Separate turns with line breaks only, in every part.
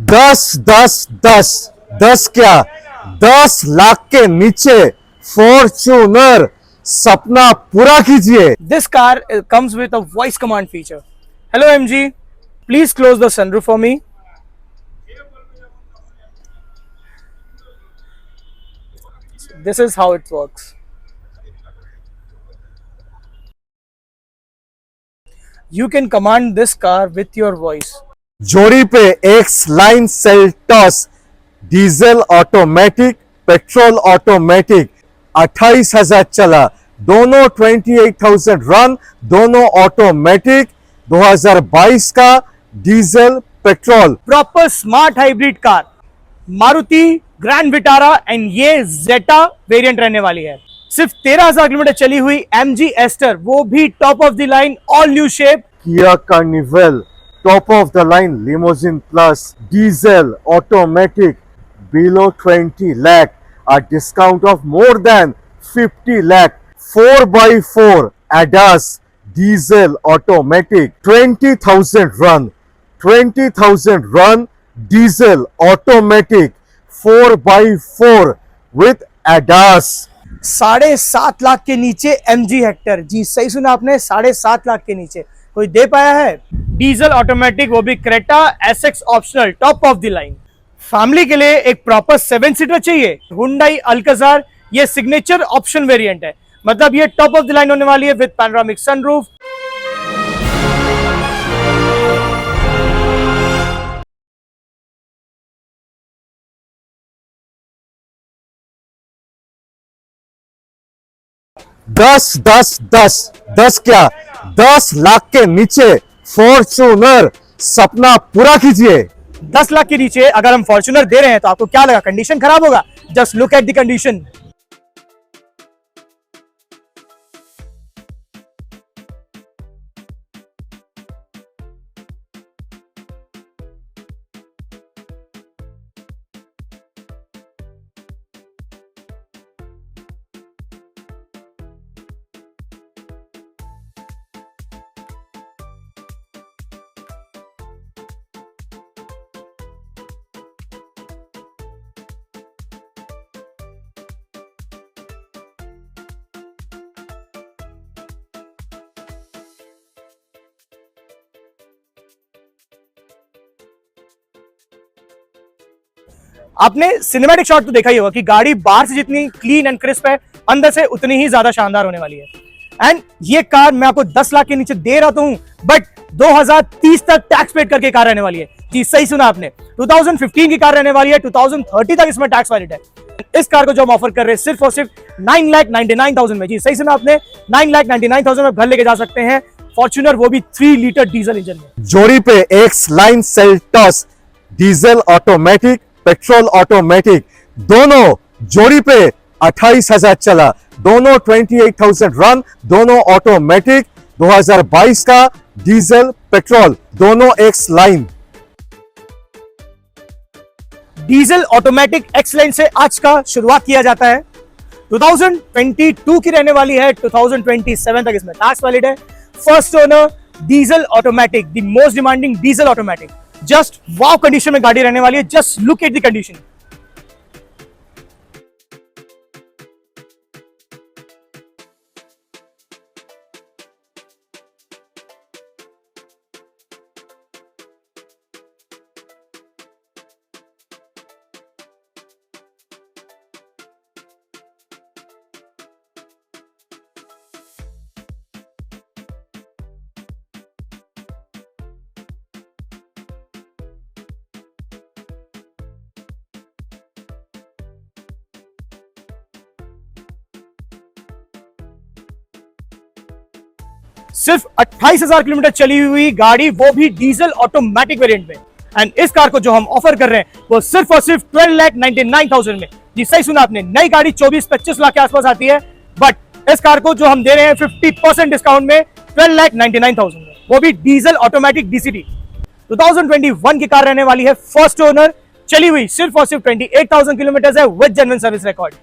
10 10 10 10 क्या 10 लाख के नीचे फॉर्च्यूनर सपना पूरा कीजिए।
This car comes with a voice command feature. Hello MG, please close the sunroof for me. This is how it works. You can command this car with your voice.
जोड़ी पे x line Seltos diesel automatic petrol automatic 28,000 चला, दोनों 28,000 run, दोनों automatic 2022 का diesel petrol.
Proper smart hybrid car. Maruti grand Vitara and ये जेटा variant रहने वाली है। सिर्फ 13,000 किलोमीटर चली हुई MG एस्टर, वो भी top of the line all new shape.
Kia Carnival top of the line limousine plus diesel automatic below 20 lakh, a discount of more than 50 lakh, 4x4 ADAS diesel automatic, 20,000 run, 20,000 run diesel automatic 4x4 with ADAS।
7.5 lakh के नीचे MG Hector, जी सही सुना आपने, 7.5 लाख के नीचे कोई दे पाया है? डीजल ऑटोमेटिक, वो भी Creta SX optional, top of the line. Family के लिए एक प्रॉपर 7 सीटर चाहिए, हुंडई अल्काजार, ये सिग्नेचर ऑप्शन वेरिएंट है, मतलब ये टॉप ऑफ द लाइन होने वाली है विद पैनोरामिक सनरूफ।
दस दस दस 10 क्या 10 लाख के नीचे फॉर्च्यूनर सपना पूरा कीजिए।
10 लाख के नीचे अगर हम फॉर्च्यूनर दे रहे हैं तो आपको क्या लगा कंडीशन खराब होगा? Just look at the condition. आपने सिनेमैटिक शॉट तो देखा ही होगा कि गाड़ी बाहर से जितनी क्लीन एंड क्रिस्प है, अंदर से उतनी ही ज्यादा शानदार होने वाली है। एंड ये कार मैं आपको 10 लाख के नीचे दे रहा हूं, बट 2030 तक टैक्स पेड करके कार रहने वाली है। जी सही सुना आपने, 2015 की कार रहने वाली है, 2030 तक इसमें टैक्स वैलिड है। इस कार को जो हम ऑफर कर रहे हैं सिर्फ और सिर्फ 9,99,000 में। जी सही सुना आपने, 9,99,000 में घर लेके जा सकते हैं फॉर्च्यूनर, वो भी 3 लीटर डीजल इंजन में।
जोड़ी पे x line Seltos diesel automatic petrol automatic, दोनों जोड़ी पे 28,000 चला, दोनों 28,000 रन, दोनों ऑटोमेटिक 2022 का डीजल पेट्रोल, दोनों x line.
Diesel automatic x line से आज का शुरुआत किया जाता है। 2022 की रहने वाली है, 2027 तक इसमें टैक्स वैलिड है। First owner diesel automatic, the most demanding diesel automatic, just wow condition में गाड़ी रहने वाली है। Just look at the condition. सिर्फ 28,000 किलोमीटर चली हुई गाड़ी, वो भी डीजल ऑटोमेटिक वेरिएंट में। एंड इस कार को जो हम ऑफर कर रहे हैं वो सिर्फ और सिर्फ 12,99,000 में। जी सही सुना आपने, नई गाड़ी 24-25 लाख के आसपास आती है, बट इस कार को जो हम दे रहे हैं 50% डिस्काउंट में 12,99,000 में, वो भी डीजल ऑटोमेटिक DCT। 2021 की कार रहने वाली है, फर्स्ट ओनर, चली हुई सिर्फ और सिर्फ 28,000 किलोमीटर है with genuine service record.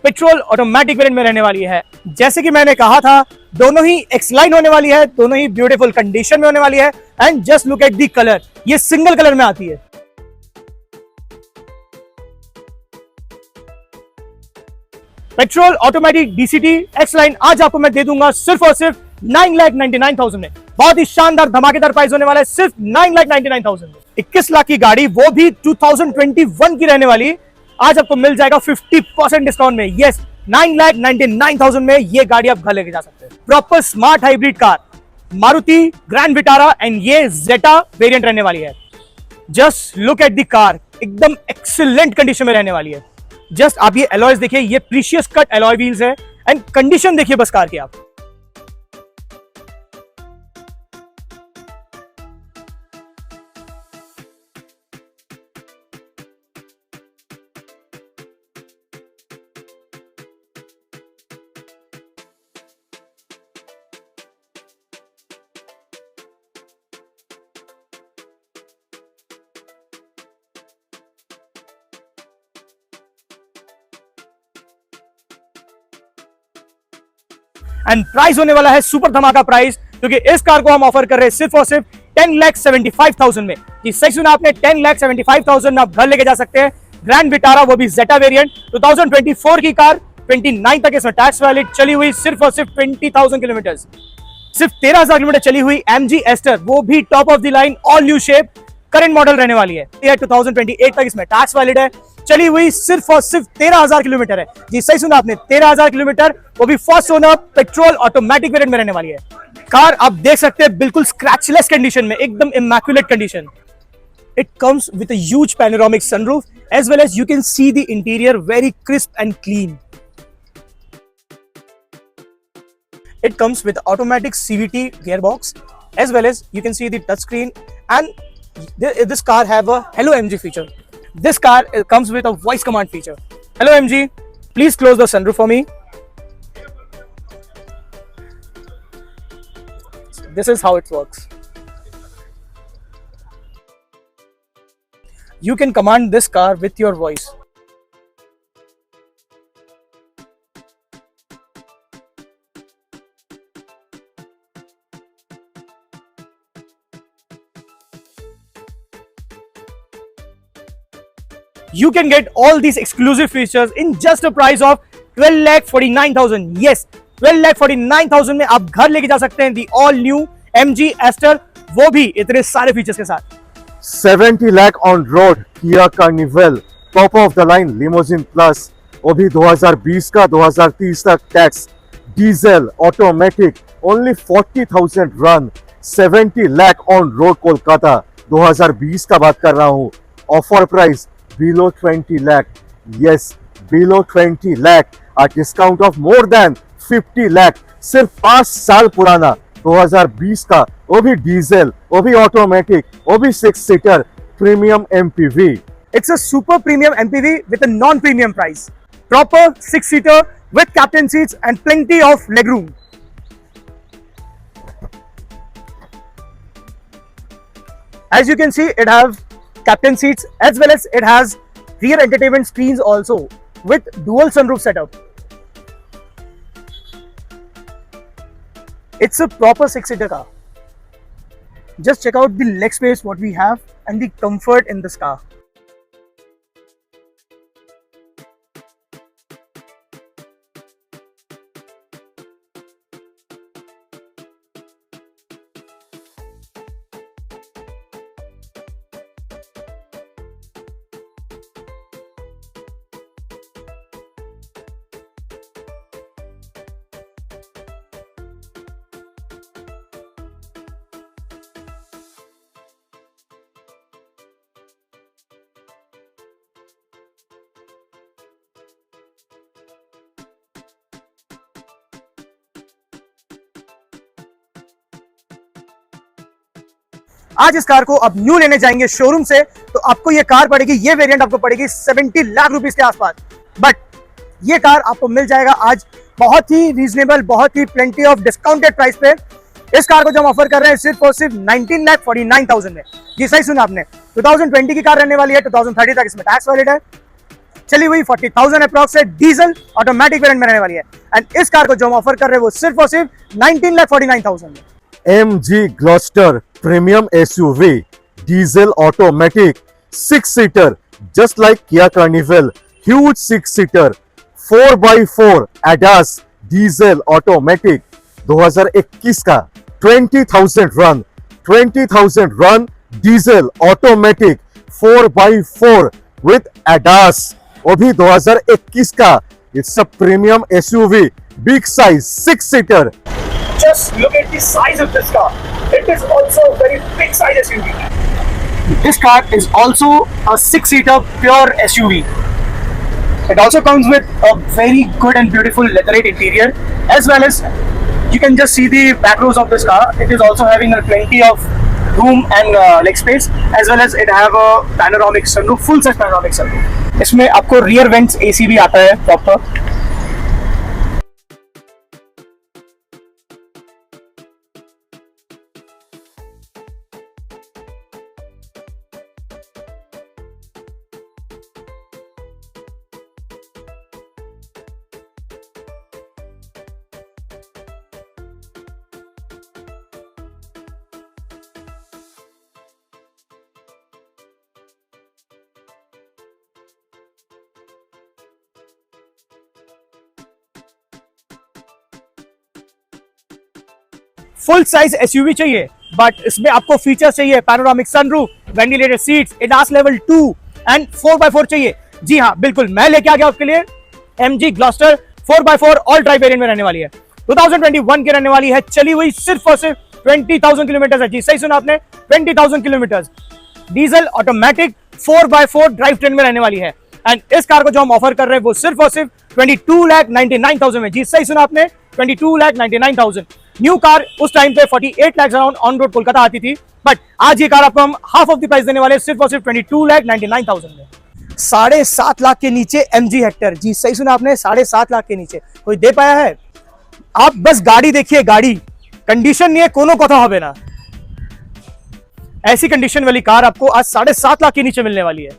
Petrol automatic variant में रहने वाली है। जैसे कि मैंने कहा था, दोनों ही एक्स लाइन होने वाली है, दोनों ही ब्यूटीफुल कंडीशन में होने वाली है। And just look at the colour, ये सिंगल कलर में आती है। Petrol automatic DCT x line आज आपको मैं दे दूंगा सिर्फ और सिर्फ 9,99,000 में। बहुत ही शानदार धमाकेदार प्राइस होने वाला है, सिर्फ 9,99,000 में। 21 लाख की गाड़ी, वो भी 2021 की रहने वाली, आज आपको मिल जाएगा 50% डिस्काउंट में। यस, 9,99,000 में ये गाड़ी आप घर लेके जा सकते हैं। Proper smart hybrid car, Maruti grand Vitara and ये जेटा वेरिएंट रहने वाली है। Just look at the car, एकदम एक्सीलेंट कंडीशन में रहने वाली है। जस्ट आप ये एलॉयज देखिए, ये प्रीशियस कट एलॉय व्हील्स है एंड कंडीशन देखिए बस कार की आप। एंड प्राइस होने वाला है सुपर धमाका प्राइस, क्योंकि इस कार को हम ऑफर कर रहे हैं सिर्फ और सिर्फ 10,75,000 में। जी सही सुना आपने, 10,75,000 में आप घर लेके जा सकते हैं। ग्रैंड विटारा, वो भी जेटा वेरिएंट, 2024 की कार, 29 तक इसमें टैक्स वैलिड, चली हुई सिर्फ और सिर्फ 20,000 किलोमीटर, सिर्फ 13,000 किलोमीटर चली हुई MG एस्टर, वो भी top of the line all new shape current model रहने वाली है। 2028 तक इसमें टैक्स वैलिड है, चली हुई सिर्फ और सिर्फ 13,000 किलोमीटर है। जी सही सुना आपने, 13,000 किलोमीटर, वो भी first owner petrol automatic variant में रहने वाली है। कार आप देख सकते हैं बिल्कुल स्क्रैचलेस कंडीशन में, एकदम immaculate condition. It comes with a huge panoramic sunroof as well as you can see the interior very crisp and clean. It comes with automatic CVT gearbox as well as you can see the touch screen, and this car have a Hello MG feature. This car comes with a voice command feature. Hello MG, please close the sunroof for me. This is how it works. You can command this car with your voice. You can get all these exclusive features in just a price of 12,49,000. Yes, 12,49,000 में आप घर लेके जा सकते हैं the all new MG Aster, वो भी इतने सारे फीचर्स के साथ।
70 lakh on road Kia Carnival, top of the line limousine plus, वो भी 2020 का 2030 तक tax, diesel automatic, only 40,000 run, 70 lakh on road Kolkata, 2020 का बात कर रहा हूँ। Offer price below 20 lakh. Yes, below 20 lakh. A discount of more than 50 lakh. सिर्फ 5 साल पुराना 2020 का, वो भी डीजल, वो भी ऑटोमेटिक, वो भी 6 seater premium MPV.
It's a super premium MPV with a non-premium price. Proper 6 seater with captain seats and plenty of legroom. As you can see, it have captain seats as well as it has rear entertainment screens also with dual sunroof setup. It's a proper 6-seater car. Just check out the leg space what we have and the comfort in this car. आज इस car को आप new लेने जाएंगे showroom से तो आपको ये कार पड़ेगी, ये वेरिएंट आपको पड़ेगी 70 लाख रुपीस के आसपास। बट ये कार आपको मिल जाएगा आज बहुत ही रीजनेबल, बहुत ही प्लेंटी ऑफ डिस्काउंटेड प्राइस पे। इस कार को जो हम ऑफर कर रहे हैं सिर्फ और सिर्फ 19,49,000 में। जी सही सुना आपने, 2020 की कार रहने वाली है, 2030 तक इसमें टैक्स वैलिड है, चली हुई 40,000 अप्रॉक्स है, डीजल ऑटोमेटिक वेरिएंट में रहने वाली है। एंड इस कार को जो हम ऑफर कर रहे हैं वो सिर्फ और सिर्फ 19,49,000 में।
MG Gloster Premium SUV, diesel automatic, 6 seater, just like Kia Carnival, huge 6 seater, 4x4 ADAS diesel automatic 2021 का 20,000 run diesel automatic 4x4 with ADAS, वो भी 2021 का। It's a premium SUV, big size 6 seater.
Just look at the size of this car. It is also a very big size SUV. This car is also a 6-seater pure SUV. It also comes with a very good and beautiful leatherette interior, as well as you can just see the back rows of this car. It is also having a plenty of room and leg space, as well as it have a panoramic sunroof, full size panoramic sunroof. इसमें आपको rear vents AC भी आता है proper. Full size SUV चाहिए, but इसमें आपको features चाहिए, panoramic sunroof, ventilated seats, ADAS level 2 and 4x4 चाहिए। जी हाँ, बिल्कुल मैं लेके आ गया आपके लिए MG Gloster 4x4 all drive variant में रहने वाली है। 2021 की रहने वाली है, चली हुई सिर्फ और सिर्फ 20,000 किलोमीटर है। जी सही सुना आपने, 20,000 kilometre. Diesel automatic 4x4 drive train में रहने वाली है। एंड इस कार को जो हम ऑफर कर रहे हैं वो सिर्फ और सिर्फ 22,99,000 में। जी सही सुना आपने, 22,99,000। न्यू कार उस टाइम पे 48 lakh around on road Kolkata आती थी, बट आज ये कार आपको हम हाफ ऑफ द प्राइस देने वाले सिर्फ और सिर्फ 22,99,000 में। 7.5 लाख के नीचे MG हेक्टर। जी सही सुना आपने, 7.5 लाख के नीचे कोई दे पाया है? आप बस गाड़ी देखिए, गाड़ी कंडीशन नहीं है कोनो कथा होबे ना, ऐसी कंडीशन वाली कार आपको आज 7.5 लाख के नीचे मिलने वाली है।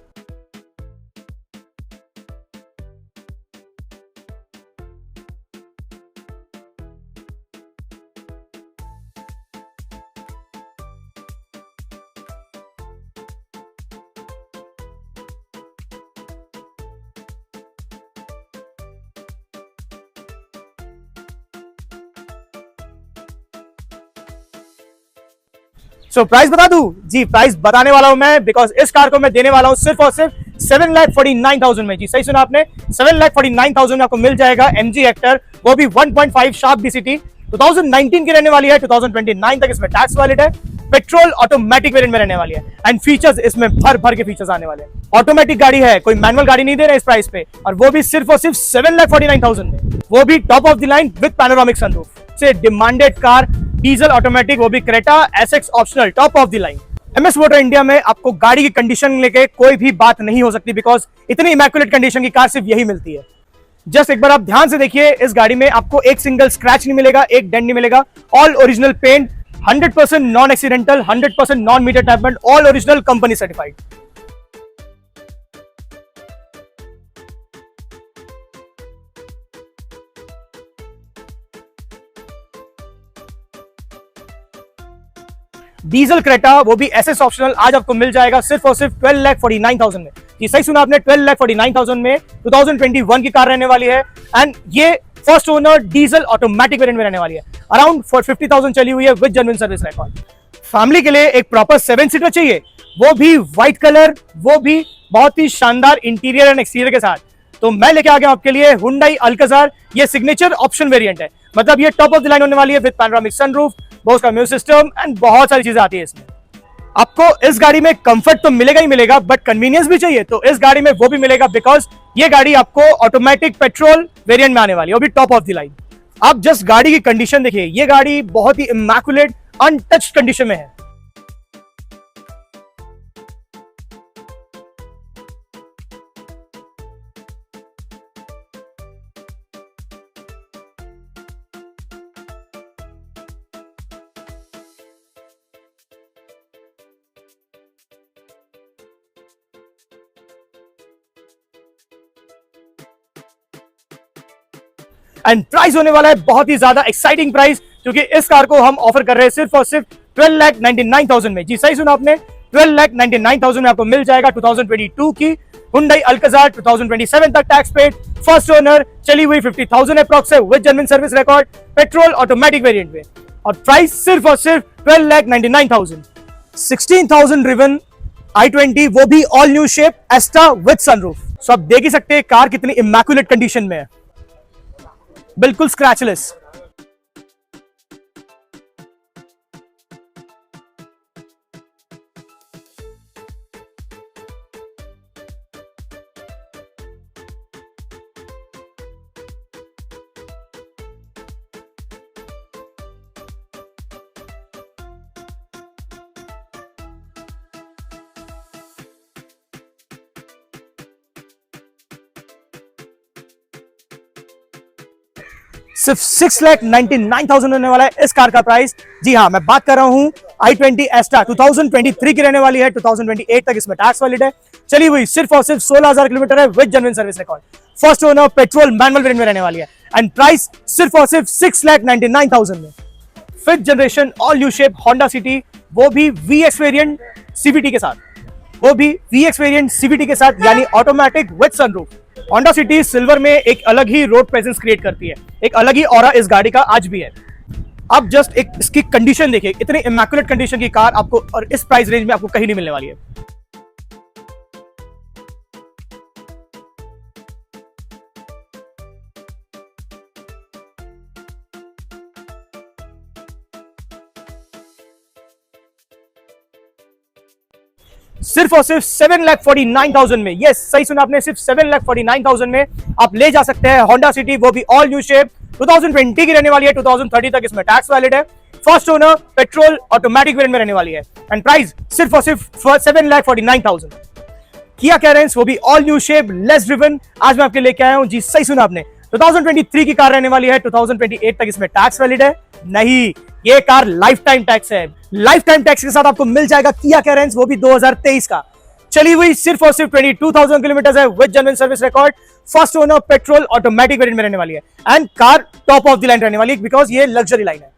सो प्राइस बता दूं? जी प्राइस बताने वाला हूं मैं, बिकॉज इस कार को मैं देने वाला हूं सिर्फ और सिर्फ 7,49,000 में। जी सही सुना आपने, 7,49,000 में आपको मिल जाएगा MG हेक्टर, वो भी 1.5 शार्प DCT। 2019 की रहने वाली है, 2029 तक इसमें टैक्स वैलिड है। पेट्रोल ऑटोमेटिक वेरिएंट में रहने वाली है एंड फीचर्स इसमें भर भर के फीचर्स आने वाले हैं। ऑटोमेटिक गाड़ी है, कोई मैनुअल गाड़ी नहीं दे रहे इस प्राइस पे, और वो भी सिर्फ और सिर्फ 7,49,000 में, वो भी top of the line with panoramic sunroof से डिमांडेड कार, डीजल ऑटोमेटिक, वो भी Creta SX optional, top of the line. MS motor India में आपको गाड़ी की कंडीशन लेके कोई भी बात नहीं हो सकती, बिकॉज इतनी इमैक्युलेट कंडीशन की कार सिर्फ यही मिलती है। जस्ट एक बार आप ध्यान से देखिए, इस गाड़ी में आपको एक सिंगल स्क्रैच नहीं मिलेगा, एक डेंट नहीं मिलेगा, all original paint, 100% non accidental, 100% non meter tampering, all original company certified. Diesel Creta, वो भी SS ऑप्शनल, आज आपको मिल जाएगा सिर्फ और सिर्फ 12,49,000 में। ये सही सुना आपने, 12,49,000 में 2021 की कार रहने वाली है एंड ये first owner diesel automatic variant में रहने वाली है। अराउंड 50,000 चली हुई है with genuine service record. Family के लिए एक प्रॉपर 7 सीटर चाहिए, वो भी व्हाइट कलर, वो भी बहुत ही शानदार इंटीरियर एंड एक्सटीरियर के साथ, तो मैं लेके आ गया आपके लिए Hyundai Alcazar। ये सिग्नेचर ऑप्शन वेरिएंट है, मतलब ये टॉप ऑफ द लाइन होने वाली है विद पैनोरामिक सनरूफ, बोस का म्यूजिक सिस्टम एंड बहुत सारी चीजें आती है इसमें। आपको इस गाड़ी में कंफर्ट तो मिलेगा ही मिलेगा, बट कन्वीनियंस भी चाहिए तो इस गाड़ी में वो भी मिलेगा, बिकॉज ये गाड़ी आपको ऑटोमेटिक पेट्रोल वेरिएंट में आने वाली है, वो भी टॉप ऑफ द लाइन। आप जस्ट गाड़ी की कंडीशन देखिए, ये गाड़ी बहुत ही इमैक्युलेट अनटच्ड कंडीशन में है। एंड प्राइस होने वाला है बहुत ही ज्यादा एक्साइटिंग प्राइस, क्योंकि इस कार को हम ऑफर कर रहे हैं सिर्फ और सिर्फ 12,99,000 में। जी सही सुना आपने, 12,99,000 में आपको मिल जाएगा 2022 की Hyundai Alcazar 2027 तक टैक्स पेड, फर्स्ट ओनर, चली हुई 50,000 अप्रॉक्स है with genuine service record, petrol automatic variant में, और प्राइस सिर्फ और सिर्फ 12,99,000। 16,000 ड्रिवन i20, वो भी all new shape Asta with sunroof. So आप देख ही सकते हैं कार कितनी इमैक्युलेट कंडीशन में है, बिल्कुल स्क्रैचलेस। सिर्फ 6,99,000 होने वाला है इस कार का प्राइस। जी हाँ, मैं बात कर रहा हूँ i20 एस्टा 2023 की रहने वाली है, 2028 तक इसमें टैक्स वैलिड है, चली हुई सिर्फ और सिर्फ 16,000 किलोमीटर है with genuine service record, first owner, petrol manual variant में रहने वाली है, एंड प्राइस सिर्फ और सिर्फ 6,99,000 में। Fifth generation all new shape Honda city, वो भी VX वेरिएंट CVT के साथ, वो भी VX वेरिएंट CVT के साथ, यानी automatic with sunroof. Honda city silver में एक अलग ही रोड प्रेजेंस क्रिएट करती है, एक अलग ही ऑरा इस गाड़ी का आज भी है। अब जस्ट एक इसकी कंडीशन देखिए, इतनी इमैक्युलेट कंडीशन की कार आपको और इस प्राइस रेंज में आपको कहीं नहीं मिलने वाली है। सिर्फ और सिर्फ 7,49,000 में, यस सही सुना आपने, सिर्फ 7,49,000 में आप ले जा सकते हैं होंडा सिटी, वो भी ऑल न्यू शेप, 2020 की रहने वाली है, 2030 तक इसमें टैक्स वैलिड है, first owner, petrol automatic variant में रहने वाली है, एंड प्राइस सिर्फ और सिर्फ 7,49,000। किया कैरेंस, वो भी all new shape, less driven, आज मैं आपके लेके आया हूं। जी सही सुना आपने, 2023 की कार रहने वाली है, 2028 तक इसमें टैक्स वैलिड है। नहीं, ये कार लाइफ टाइम टैक्स है, लाइफ टाइम टैक्स के साथ आपको मिल जाएगा किया कैरेंस, वो भी 2023 का, चली हुई सिर्फ और सिर्फ 22,000 किलोमीटर है with genuine service record, first owner, petrol automatic variant में रहने वाली है, and car top of the line रहने वाली है बिकॉज ये लग्जरी लाइन है।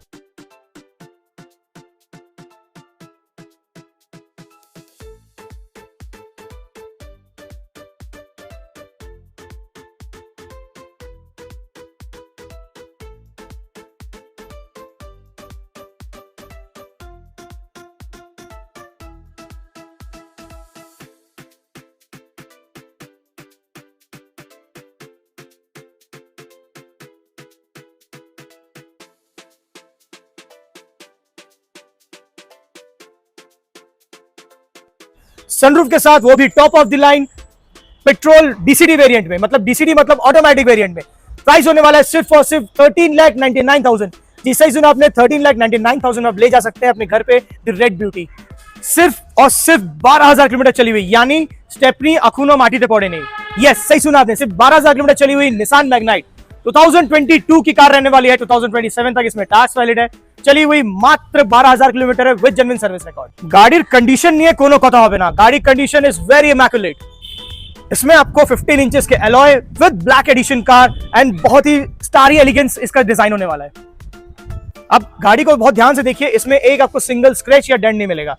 सनरूफ के साथ, वो भी top of the line, petrol DCD variant में, मतलब DCD मतलब ऑटोमेटिक वेरिएंट में, प्राइस होने वाला है सिर्फ और सिर्फ 13,99,000। जी सही सुना आपने, 13,99,000 आप ले जा सकते हैं अपने घर पे द रेड ब्यूटी, सिर्फ और सिर्फ 12,000 किलोमीटर चली हुई, यानी स्टेपनी अखुनो माटी ते पड़े नहीं। यस सही सुना आपने, सिर्फ 12,000 किलोमीटर चली हुई निसान मैग्नाइट, 2022 की कार रहने वाली है, 2027 तक इसमें टैक्स वैलिड है, चली हुई मात्र 12,000 किलोमीटर है विद जेन्युइन सर्विस रिकॉर्ड। गाड़ी कंडीशन नहीं है कोनो कथा होवे ना, गाड़ी कंडीशन इज वेरी इमैक्युलेट। इसमें आपको 15 इंचेस के alloy with black edition car and बहुत ही स्टारी एलिगेंस इसका डिजाइन होने वाला है। अब गाड़ी को बहुत ध्यान से देखिए, इसमें एक आपको सिंगल स्क्रैच या डेंट नहीं मिलेगा।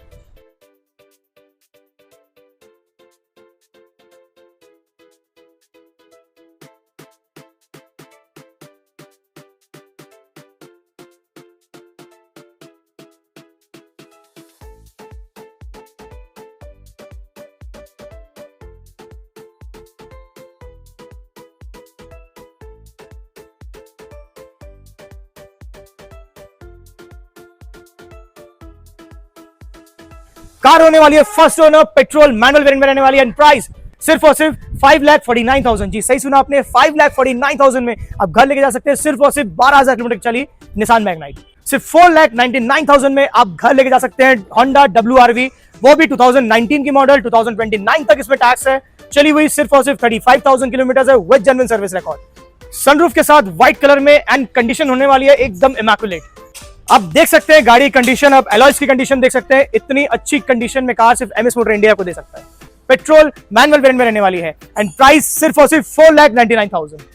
कार होने वाली है first owner, petrol manual variant में रहने वाली है, एंड प्राइस सिर्फ और सिर्फ 5,49,000। जी सही सुना आपने, 5,49,000 में आप घर लेके जा सकते हैं, सिर्फ और सिर्फ 12,000 किलोमीटर चली निसान मैग्नाइट। सिर्फ 4,99,000 में आप घर लेके जा सकते हैं होंडा WRV, वो भी 2019 की मॉडल, 2029 तक इसमें टैक्स है, चली हुई सिर्फ और सिर्फ 35,000 किलोमीटर है with genuine service record, sunroof के साथ व्हाइट कलर में, एंड कंडीशन होने वाली है एकदम इमैक्युलेट। आप देख सकते हैं गाड़ी कंडीशन, आप एलॉयज की कंडीशन देख सकते हैं, इतनी अच्छी कंडीशन में कार सिर्फ MS मोटर इंडिया को दे सकता है। पेट्रोल मैनुअल वेरिएंट में रहने वाली है, एंड प्राइस सिर्फ और सिर्फ 4,99,000।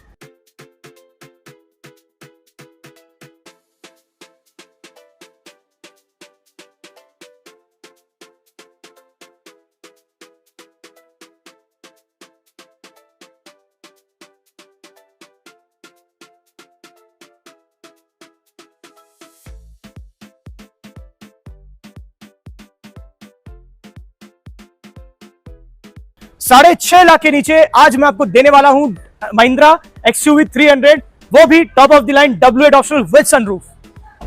6.5 लाख के नीचे आज मैं आपको देने वाला हूं महिंद्रा XUV 300, वो भी top of the line W8 optional with sunroof.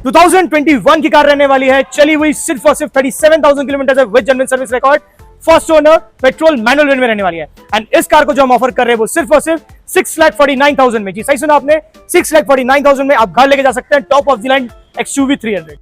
2021 की कार रहने वाली है, चली हुई सिर्फ और सिर्फ 37,000 kilometre with genuine service record, first owner, petrol manual variant में रहने वाली है। एंड इस कार को जो हम ऑफर कर रहे हैं वो सिर्फ और सिर्फ 6,49,000 में। जी सही सुना आपने, 6,49,000 में आप घर लेके जा सकते हैं top of the line XUV 300।